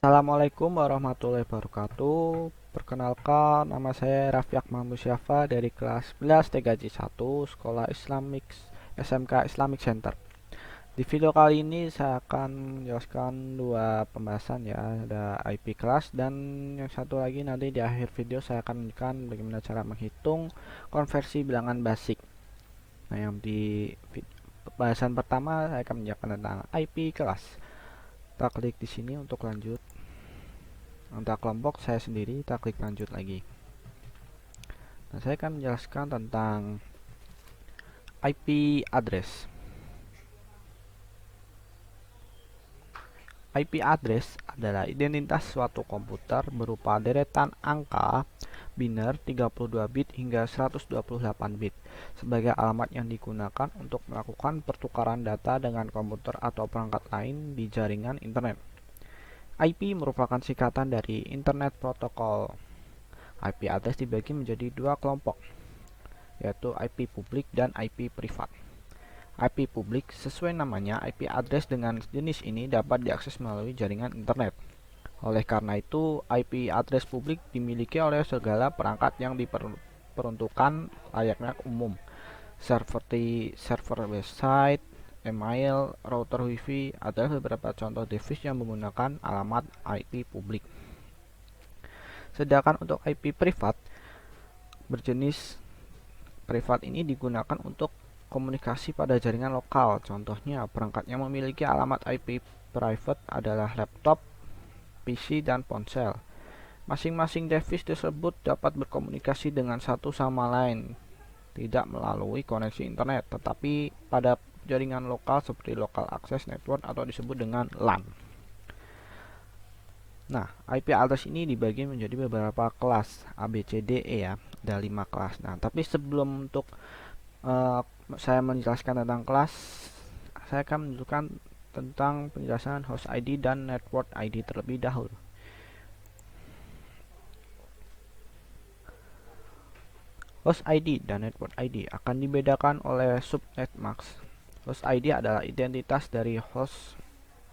Assalamualaikum warahmatullahi wabarakatuh. Perkenalkan, nama saya Raffi Akmal Musyafa dari kelas 11 TKJ 1 Sekolah Islamik SMK Islamic Center. Di video kali ini saya akan menjelaskan dua pembahasan ya, ada IP kelas dan yang satu lagi nanti di akhir video saya akan menunjukkan bagaimana cara menghitung konversi bilangan basic. Nah, yang di pembahasan pertama saya akan menjelaskan tentang IP kelas. Kita klik di sini untuk lanjut. Untuk kelompok saya sendiri, kita klik lanjut lagi. Nah, saya akan menjelaskan tentang IP address. IP address adalah identitas suatu komputer berupa deretan angka biner 32 bit hingga 128 bit sebagai alamat yang digunakan untuk melakukan pertukaran data dengan komputer atau perangkat lain di jaringan internet. IP merupakan singkatan dari Internet Protocol. IP address dibagi menjadi dua kelompok, yaitu IP publik dan IP privat. IP publik sesuai namanya, IP address dengan jenis ini dapat diakses melalui jaringan internet. Oleh karena itu, IP address publik dimiliki oleh segala perangkat yang diperuntukkan layaknya umum, seperti server website, email, router wifi adalah beberapa contoh device yang menggunakan alamat IP publik. Sedangkan untuk IP privat, berjenis privat ini digunakan untuk komunikasi pada jaringan lokal. Contohnya, perangkat yang memiliki alamat IP private adalah laptop, PC, dan ponsel. Masing-masing device tersebut dapat berkomunikasi dengan satu sama lain, tidak melalui koneksi internet, tetapi pada jaringan lokal seperti local access network atau disebut dengan LAN. Nah, IP address ini dibagi menjadi beberapa kelas A, B, C, D, E ya. Ada 5 kelas. Nah, tapi sebelum untuk saya menjelaskan tentang kelas, saya akan menunjukkan tentang penjelasan host ID dan network ID terlebih dahulu. Host ID dan network ID akan dibedakan oleh subnet mask. Host ID adalah identitas dari host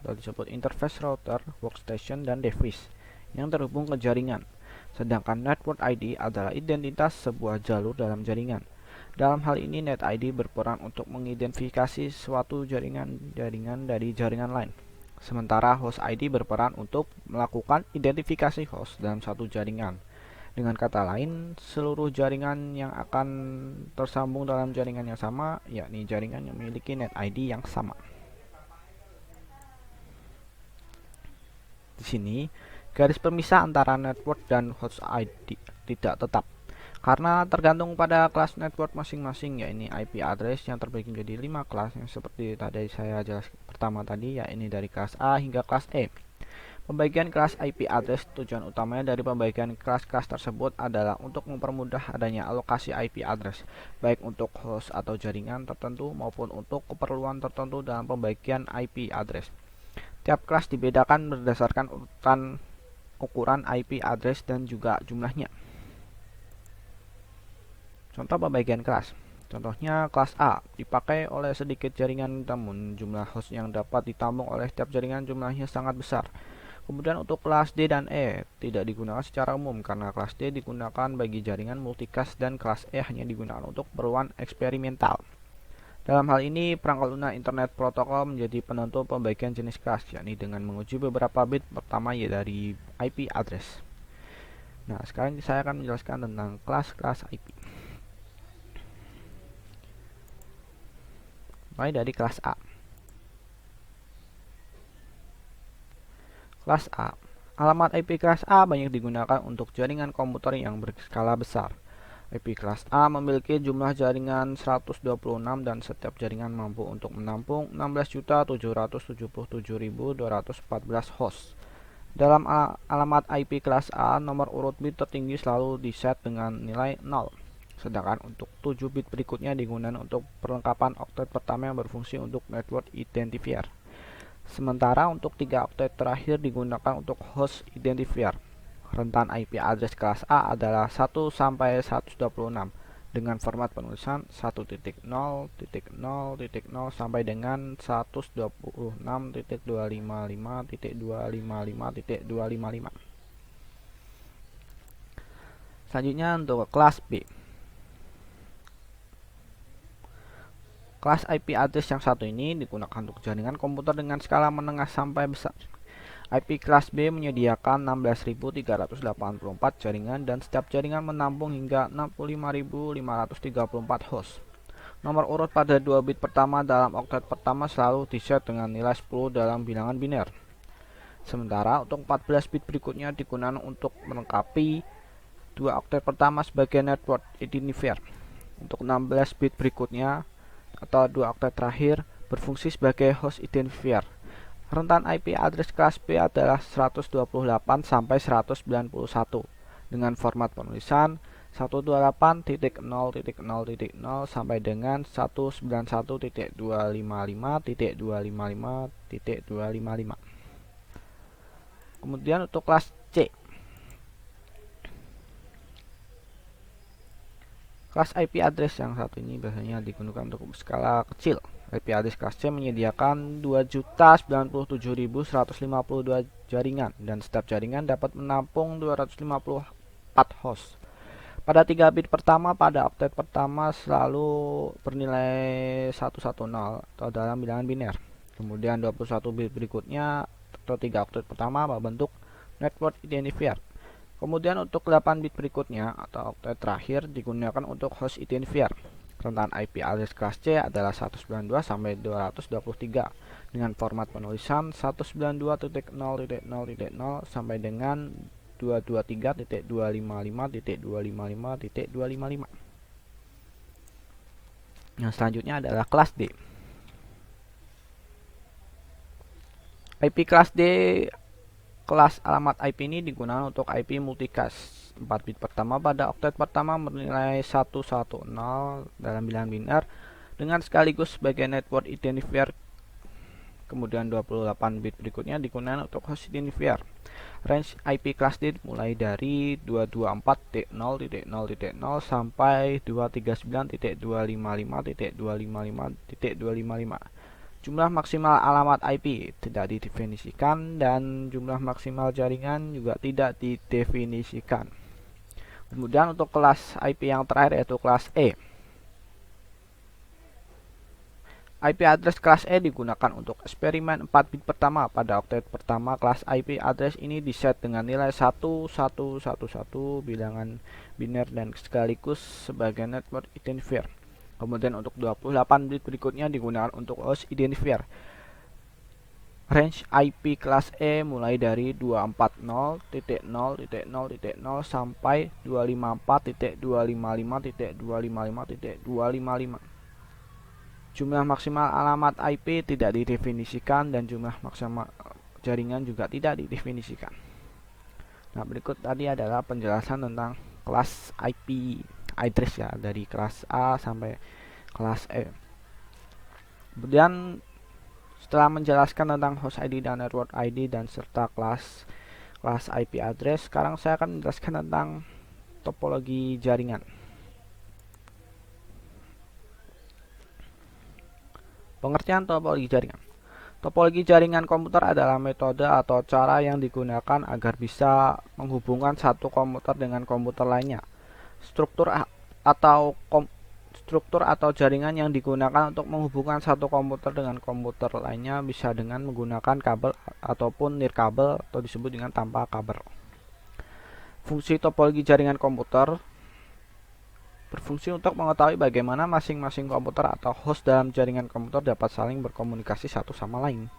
atau disebut interface router, workstation, dan device yang terhubung ke jaringan. Sedangkan network ID adalah identitas sebuah jalur dalam jaringan. Dalam hal ini, net ID berperan untuk mengidentifikasi suatu jaringan dari jaringan lain. Sementara host ID berperan untuk melakukan identifikasi host dalam satu jaringan. Dengan kata lain, seluruh jaringan yang akan tersambung dalam jaringan yang sama, yakni jaringan yang memiliki net ID yang sama. Di sini, garis pemisah antara network dan host ID tidak tetap, karena tergantung pada kelas network masing-masing, yakni IP address yang terbagi menjadi 5 kelas yang seperti tadi saya jelaskan pertama tadi, yakni dari kelas A hingga kelas E. Pembagian kelas IP address tujuan utamanya dari pembagian kelas-kelas tersebut adalah untuk mempermudah adanya alokasi IP address, baik untuk host atau jaringan tertentu maupun untuk keperluan tertentu dalam pembagian IP address. Tiap kelas dibedakan berdasarkan urutan ukuran IP address dan juga jumlahnya. Contoh pembagian kelas. Contohnya kelas A dipakai oleh sedikit jaringan, namun jumlah host yang dapat ditampung oleh setiap jaringan jumlahnya sangat besar. Kemudian untuk kelas D dan E tidak digunakan secara umum karena kelas D digunakan bagi jaringan multicast dan kelas E hanya digunakan untuk keperluan eksperimental. Dalam hal ini, perangkat lunak Internet Protocol menjadi penentu pembagian jenis kelas, yakni dengan menguji beberapa bit pertama ya dari IP address. Nah, sekarang saya akan menjelaskan tentang kelas-kelas IP. Mulai dari kelas A. Kelas A. Alamat IP kelas A banyak digunakan untuk jaringan komputer yang berskala besar. IP kelas A memiliki jumlah jaringan 126 dan setiap jaringan mampu untuk menampung 16.777.214 host. Dalam alamat IP kelas A, nomor urut bit tertinggi selalu diset dengan nilai 0. Sedangkan untuk 7 bit berikutnya digunakan untuk perlengkapan oktet pertama yang berfungsi untuk network identifier. Sementara untuk 3 oktet terakhir digunakan untuk host identifier. Rentan IP address kelas A adalah 1 sampai 126 dengan format penulisan 1.0.0.0 sampai dengan 126.255.255.255. Selanjutnya untuk kelas B. Kelas IP address yang satu ini digunakan untuk jaringan komputer dengan skala menengah sampai besar. IP kelas B menyediakan 16.384 jaringan dan setiap jaringan menampung hingga 65.534 host. Nomor urut pada 2 bit pertama dalam oktet pertama selalu diset dengan nilai 10 dalam bilangan biner. Sementara untuk 14 bit berikutnya digunakan untuk melengkapi 2 oktet pertama sebagai network identifier. Untuk 16 bit berikutnya atau 2 oktet terakhir berfungsi sebagai host identifier. Rentan IP address kelas B adalah 128 sampai 191 dengan format penulisan 128.0.0.0 sampai dengan 191.255.255.255. Kemudian untuk kelas C. Kelas IP address yang satu ini biasanya digunakan untuk skala kecil. IP address kelas C menyediakan 2.097.152 jaringan dan setiap jaringan dapat menampung 254 host. Pada 3 bit pertama pada oktet pertama selalu bernilai 110 atau dalam bilangan biner. Kemudian 21 bit berikutnya atau 3 oktet pertama berbentuk network identifier. Kemudian untuk 8 bit berikutnya atau oktet terakhir digunakan untuk host identifier. Rentan IP address kelas C adalah 192 sampai 223 dengan format penulisan 192.0.0.0 sampai dengan 223.255.255.255. Yang selanjutnya adalah kelas D. IP kelas D, kelas alamat IP ini digunakan untuk IP multicast. 4 bit pertama pada oktet pertama bernilai 110 dalam bilangan biner dengan sekaligus sebagai network identifier. Kemudian 28 bit berikutnya digunakan untuk host identifier. Range IP kelas D mulai dari 224.0.0.0 sampai 239.255.255.255. Jumlah maksimal alamat IP tidak didefinisikan dan jumlah maksimal jaringan juga tidak didefinisikan. Kemudian untuk kelas IP yang terakhir yaitu kelas E. IP address kelas E digunakan untuk eksperimen 4 bit pertama. Pada oktet pertama kelas IP address ini diset dengan nilai 1111 bilangan biner dan sekaligus sebagai network identifier. Kemudian untuk 28 bit berikutnya digunakan untuk host identifier. Range IP kelas E mulai dari 240.0.0.0 sampai 254.255.255.255. Jumlah maksimal alamat IP tidak didefinisikan dan jumlah maksimal jaringan juga tidak didefinisikan. Nah, berikut tadi adalah penjelasan tentang kelas IP address ya, dari kelas A sampai kelas E. Kemudian setelah menjelaskan tentang host ID dan network ID dan serta kelas IP address, sekarang saya akan menjelaskan tentang topologi jaringan. Pengertian topologi jaringan. Topologi jaringan komputer adalah metode atau cara yang digunakan agar bisa menghubungkan satu komputer dengan komputer lainnya. Struktur atau jaringan yang digunakan untuk menghubungkan satu komputer dengan komputer lainnya bisa dengan menggunakan kabel ataupun nirkabel atau disebut dengan tanpa kabel. Fungsi topologi jaringan komputer berfungsi untuk mengetahui bagaimana masing-masing komputer atau host dalam jaringan komputer dapat saling berkomunikasi satu sama lain.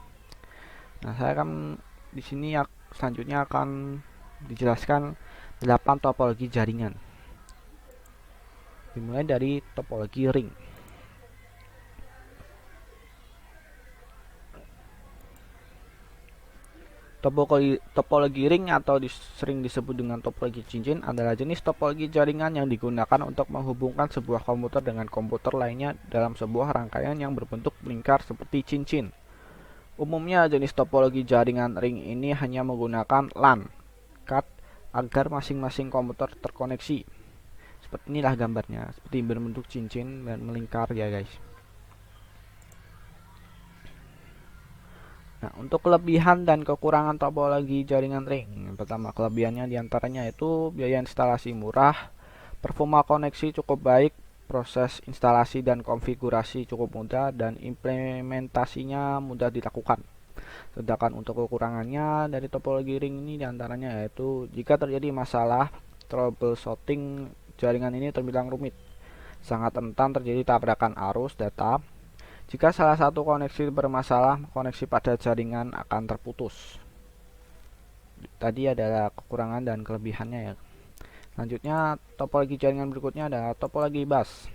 Nah, saya akan di sini selanjutnya akan dijelaskan 8 topologi jaringan. Dimulai dari topologi ring. Topologi ring atau sering disebut dengan topologi cincin adalah jenis topologi jaringan yang digunakan untuk menghubungkan sebuah komputer dengan komputer lainnya dalam sebuah rangkaian yang berbentuk melingkar seperti cincin. Umumnya jenis topologi jaringan ring ini hanya menggunakan LAN card agar masing-masing komputer terkoneksi. Seperti inilah gambarnya, seperti berbentuk cincin dan melingkar ya guys. Nah, untuk kelebihan dan kekurangan topologi jaringan ring. Yang pertama, kelebihannya diantaranya itu biaya instalasi murah, performa koneksi cukup baik, proses instalasi dan konfigurasi cukup mudah, dan implementasinya mudah dilakukan. Sedangkan untuk kekurangannya dari topologi ring ini diantaranya yaitu jika terjadi masalah troubleshooting jaringan ini terbilang rumit, sangat rentan terjadi tabrakan arus data. Jika salah satu koneksi bermasalah, koneksi pada jaringan akan terputus. Tadi adalah kekurangan dan kelebihannya ya. Selanjutnya, topologi jaringan berikutnya adalah topologi bus.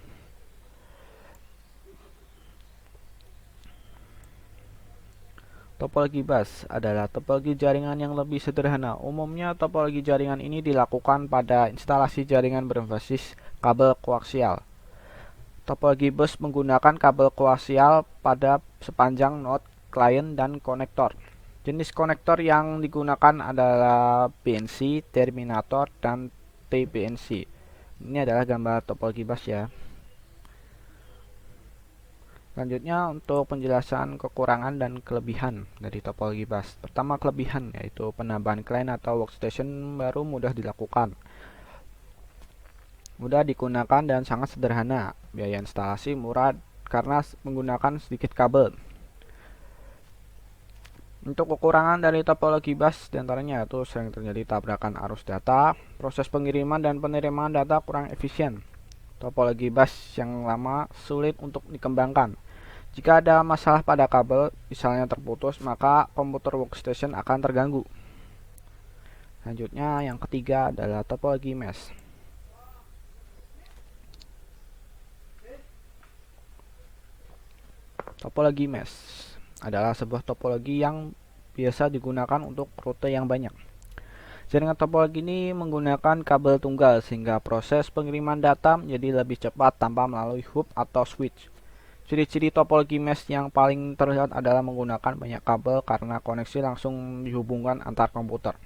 Topologi bus adalah topologi jaringan yang lebih sederhana. Umumnya, topologi jaringan ini dilakukan pada instalasi jaringan berbasis kabel koaksial. Topologi bus menggunakan kabel koaksial pada sepanjang node, klien, dan konektor. Jenis konektor yang digunakan adalah BNC, terminator, dan TBNC. Ini adalah gambar topologi bus ya. Selanjutnya untuk penjelasan kekurangan dan kelebihan dari topologi bus. Pertama, kelebihan yaitu penambahan klien atau workstation baru mudah dilakukan, mudah digunakan dan sangat sederhana. Biaya instalasi murah karena menggunakan sedikit kabel. Untuk kekurangan dari topologi bus diantaranya yaitu sering terjadi tabrakan arus data, proses pengiriman dan penerimaan data kurang efisien. Topologi bus yang lama sulit untuk dikembangkan. Jika ada masalah pada kabel, misalnya terputus, maka komputer workstation akan terganggu. Selanjutnya yang ketiga adalah topologi mesh. Topologi mesh adalah sebuah topologi yang biasa digunakan untuk rute yang banyak. Jaringan topologi ini menggunakan kabel tunggal sehingga proses pengiriman data menjadi lebih cepat tanpa melalui hub atau switch. Ciri-ciri topologi mesh yang paling terlihat adalah menggunakan banyak kabel karena koneksi langsung dihubungkan antar komputer.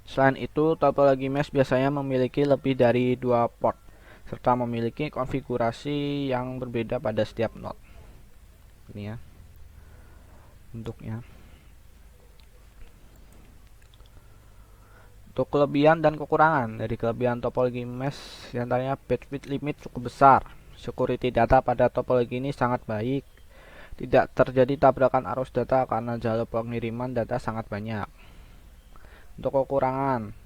Selain itu, topologi mesh biasanya memiliki lebih dari 2 port serta memiliki konfigurasi yang berbeda pada setiap node. Ini ya bentuknya. Untuk kelebihan dan kekurangan dari kelebihan topologi mesh diantaranya bandwidth limit cukup besar, security data pada topologi ini sangat baik, tidak terjadi tabrakan arus data karena jalur pengiriman data sangat banyak. Untuk kekurangan,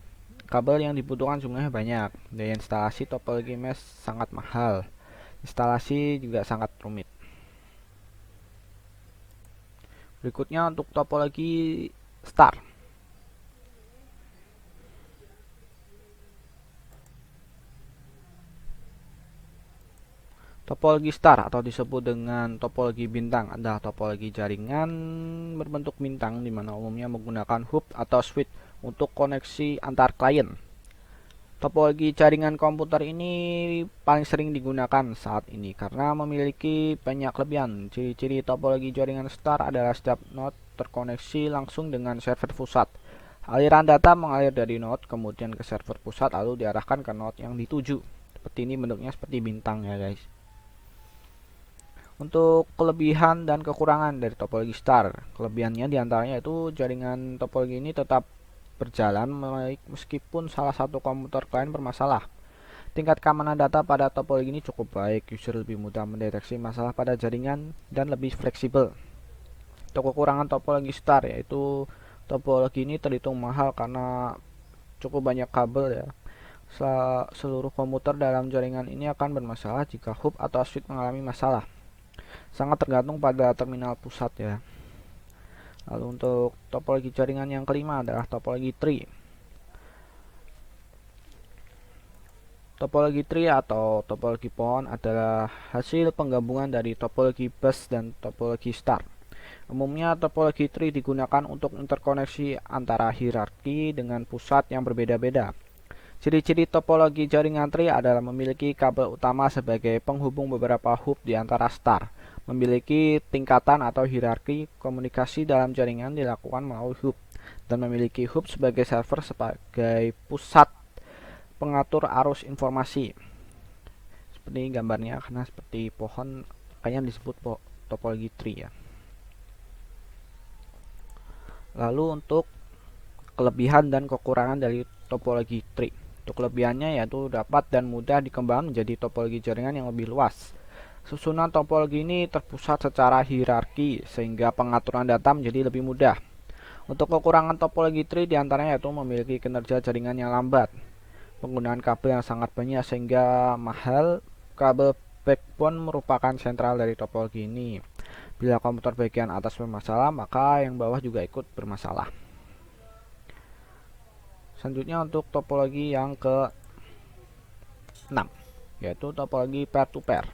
kabel yang dibutuhkan jumlahnya banyak, daya instalasi topologi mesh sangat mahal, instalasi juga sangat rumit. Berikutnya untuk topologi star. Topologi star atau disebut dengan topologi bintang adalah topologi jaringan berbentuk bintang di mana umumnya menggunakan hub atau switch untuk koneksi antar klien. Topologi jaringan komputer ini paling sering digunakan saat ini karena memiliki banyak kelebihan. Ciri-ciri topologi jaringan star adalah setiap node terkoneksi langsung dengan server pusat. Aliran data mengalir dari node kemudian ke server pusat lalu diarahkan ke node yang dituju. Seperti ini bentuknya seperti bintang ya guys. Untuk kelebihan dan kekurangan dari topologi star. Kelebihannya diantaranya itu jaringan topologi ini tetap berjalan baik meskipun salah satu komputer klien bermasalah. Tingkat keamanan data pada topologi ini cukup baik, user lebih mudah mendeteksi masalah pada jaringan dan lebih fleksibel. Untuk kekurangan topologi star yaitu topologi ini terhitung mahal karena cukup banyak kabel ya. Seluruh komputer dalam jaringan ini akan bermasalah jika hub atau switch mengalami masalah. Sangat tergantung pada terminal pusat ya. Lalu untuk topologi jaringan yang kelima adalah topologi tree. Topologi tree atau topologi pohon adalah hasil penggabungan dari topologi bus dan topologi star. Umumnya topologi tree digunakan untuk interkoneksi antara hierarki dengan pusat yang berbeda-beda. Ciri-ciri topologi jaringan tree adalah memiliki kabel utama sebagai penghubung beberapa hub di antara star. Memiliki tingkatan atau hierarki komunikasi dalam jaringan dilakukan melalui hub dan memiliki hub sebagai server sebagai pusat pengatur arus informasi. Seperti gambarnya, karena seperti pohon, makanya disebut topologi tree ya. Lalu untuk kelebihan dan kekurangan dari topologi tree. Untuk kelebihannya yaitu dapat dan mudah dikembangkan menjadi topologi jaringan yang lebih luas. Susunan topologi ini terpusat secara hierarki sehingga pengaturan data menjadi lebih mudah. Untuk kekurangan topologi tree diantaranya yaitu memiliki kinerja jaringan yang lambat, penggunaan kabel yang sangat banyak sehingga mahal. Kabel backbone merupakan sentral dari topologi ini. Bila komputer bagian atas bermasalah, maka yang bawah juga ikut bermasalah. Selanjutnya untuk topologi yang ke-6, yaitu topologi peer-to-peer.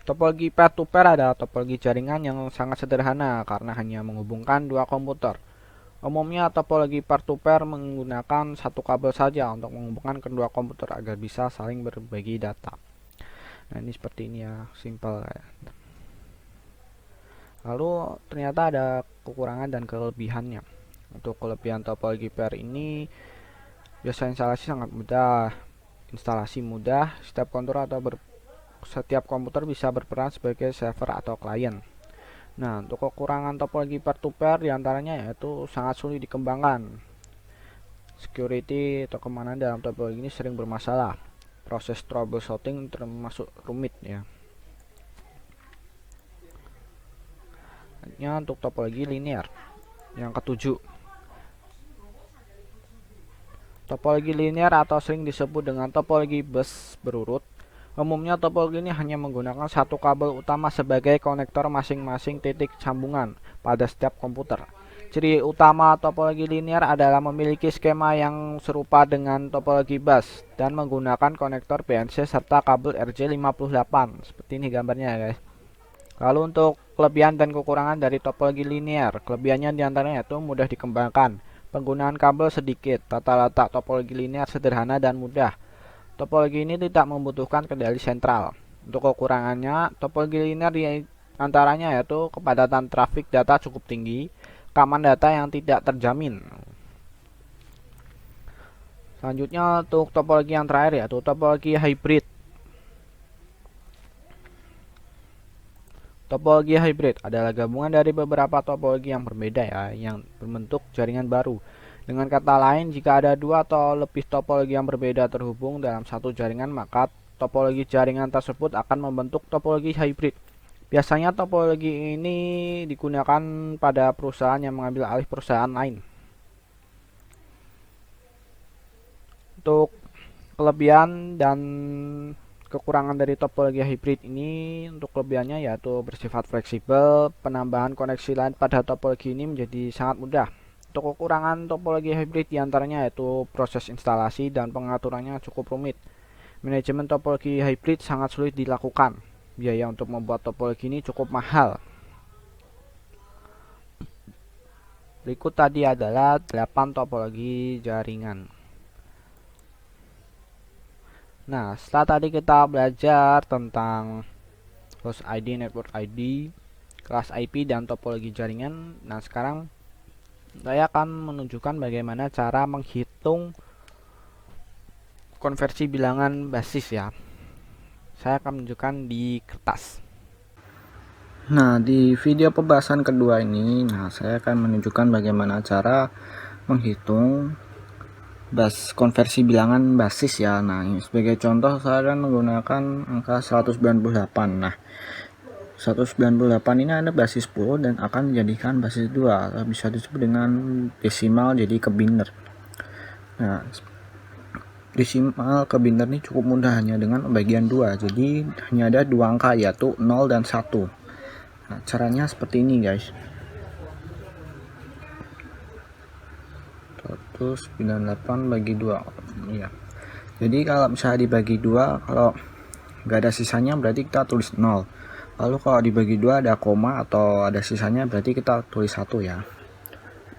Topologi peer-to-peer adalah topologi jaringan yang sangat sederhana karena hanya menghubungkan dua komputer. Umumnya topologi peer-to-peer menggunakan satu kabel saja untuk menghubungkan kedua komputer agar bisa saling berbagi data. Nah, ini seperti ini ya, simple. Lalu ternyata ada kekurangan dan kelebihannya. Untuk kelebihan topologi peer ini, biasa instalasi sangat mudah, setiap komputer bisa berperan sebagai server atau klien. Nah, untuk kekurangan topologi peer-to-peer diantaranya yaitu sangat sulit dikembangkan. Security atau keamanan dalam topologi ini sering bermasalah. Proses troubleshooting termasuk rumit ya. Selanjutnya untuk topologi linear yang ke-7. Topologi linear atau sering disebut dengan topologi bus berurut. Umumnya topologi ini hanya menggunakan satu kabel utama sebagai konektor masing-masing titik sambungan pada setiap komputer. Ciri utama topologi linear adalah memiliki skema yang serupa dengan topologi bus dan menggunakan konektor BNC serta kabel RJ58. Seperti ini gambarnya ya guys. Lalu untuk kelebihan dan kekurangan dari topologi linear. Kelebihannya diantaranya itu mudah dikembangkan, penggunaan kabel sedikit, tata letak topologi linear sederhana dan mudah. Topologi ini tidak membutuhkan kendali sentral. Untuk kekurangannya, topologi linear diantaranya yaitu kepadatan trafik data cukup tinggi, keamanan data yang tidak terjamin. Selanjutnya untuk topologi yang terakhir yaitu topologi hybrid. Topologi hybrid adalah gabungan dari beberapa topologi yang berbeda ya, yang berbentuk jaringan baru. Dengan kata lain, jika ada dua atau lebih topologi yang berbeda terhubung dalam satu jaringan, maka topologi jaringan tersebut akan membentuk topologi hybrid. Biasanya topologi ini digunakan pada perusahaan yang mengambil alih perusahaan lain. Untuk kelebihan dan kekurangan dari topologi hybrid ini, untuk kelebihannya yaitu bersifat fleksibel, penambahan koneksi lain pada topologi ini menjadi sangat mudah. Untuk kekurangan topologi hybrid diantaranya yaitu proses instalasi dan pengaturannya cukup rumit. Manajemen topologi hybrid sangat sulit dilakukan. Biaya untuk membuat topologi ini cukup mahal. Berikut tadi adalah 8 topologi jaringan. Nah, setelah tadi kita belajar tentang host ID, network ID, kelas IP, dan topologi jaringan. Nah, sekarang saya akan menunjukkan bagaimana cara menghitung konversi bilangan basis ya. Saya akan menunjukkan di kertas. Nah, di video pembahasan kedua ini, saya akan menunjukkan bagaimana cara menghitung konversi bilangan basis ya. Nah, sebagai contoh saya akan menggunakan angka 198. Nah, 198 ini ada basis 10 dan akan dijadikan basis 2 atau bisa disebut dengan desimal jadi ke binder. Nah, desimal ke binder ini cukup mudah hanya dengan pembagian 2. Jadi hanya ada dua angka yaitu 0 dan 1. Nah, caranya seperti ini guys. 198 bagi 2 ya. Jadi kalau misalnya dibagi 2, kalau nggak ada sisanya berarti kita tulis 0. Lalu kalau dibagi 2 ada koma atau ada sisanya berarti kita tulis 1 ya.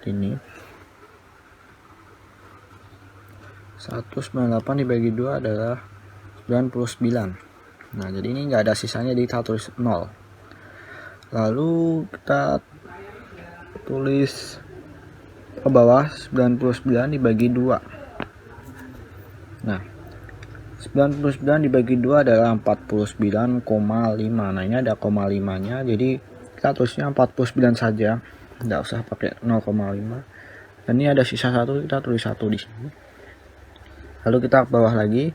Ini 198 dibagi 2 adalah 99. Nah, jadi ini nggak ada sisanya, jadi kita tulis 0. Lalu kita tulis ke bawah 99 dibagi 2. Nah, 99 dibagi 2 adalah 49,5. Nah, ini ada koma 5-nya, jadi kita tulisnya 49 saja. Tidak usah pakai 0,5. Dan ini ada sisa 1, kita tulis 1 di sini. Lalu kita ke bawah lagi.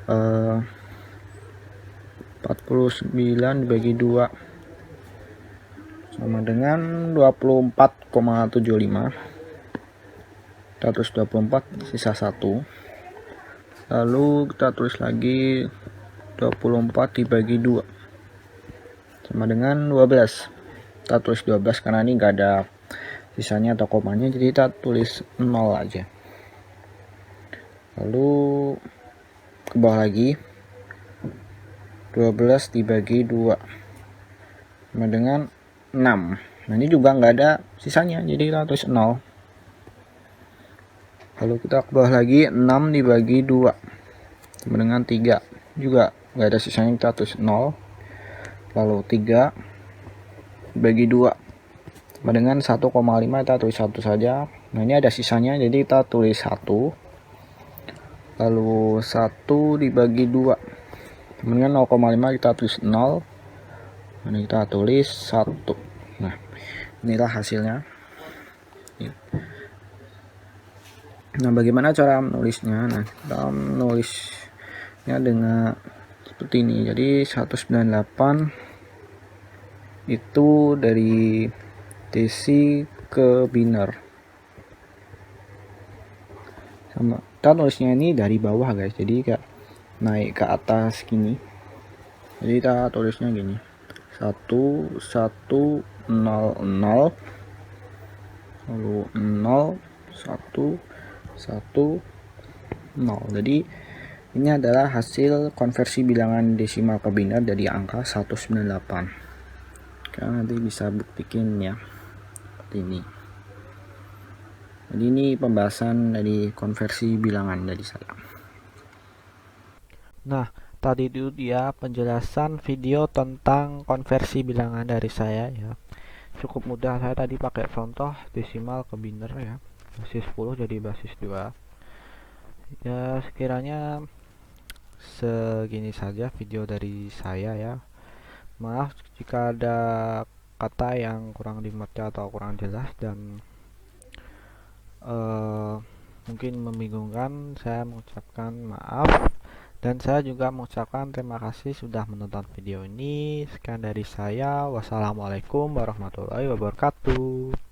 49 dibagi 2 sama dengan 24,75. Kita tulis 24, sisa 1. Lalu kita tulis lagi 24 dibagi 2 sama dengan 12. Kita tulis 12 karena ini enggak ada sisanya atau komanya, jadi kita tulis 0 aja. Lalu ke bawah lagi 12 dibagi 2 sama dengan 6. Nah, ini juga enggak ada sisanya, jadi kita tulis 0. Lalu kita ke bawah lagi 6 dibagi 2 sama dengan 3, juga nggak ada sisanya, kita tulis 0. Lalu 3 dibagi 2 sama dengan 1,5, kita tulis 1 saja. Nah, ini ada sisanya, jadi kita tulis 1. Lalu 1 dibagi 2 sama dengan 0,5, kita tulis 0. Ini kita tulis 1. Nah, inilah hasilnya. Nah, bagaimana cara menulisnya? Nah, kita menulisnya dengan seperti ini. Jadi 198 itu dari desi ke biner. Sama kita nulisnya ini dari bawah, guys. Jadi kayak naik ke atas gini. Jadi kita tulisnya gini. 1 1 0 0 lalu 0 1 1 0. Jadi ini adalah hasil konversi bilangan desimal ke biner dari angka 198. Kalian nanti bisa buktikan ya seperti ini. Jadi ini pembahasan dari konversi bilangan dari saya. Nah, tadi itu dia penjelasan video tentang konversi bilangan dari saya ya. Cukup mudah, saya tadi pakai contoh desimal ke biner ya. Basis 10 jadi basis 2. Ya, sekiranya segini saja video dari saya ya. Maaf jika ada kata yang kurang dimengerti atau kurang jelas dan mungkin membingungkan. Saya mengucapkan maaf dan saya juga mengucapkan terima kasih sudah menonton video ini. Sekian dari saya. Wassalamualaikum warahmatullahi wabarakatuh.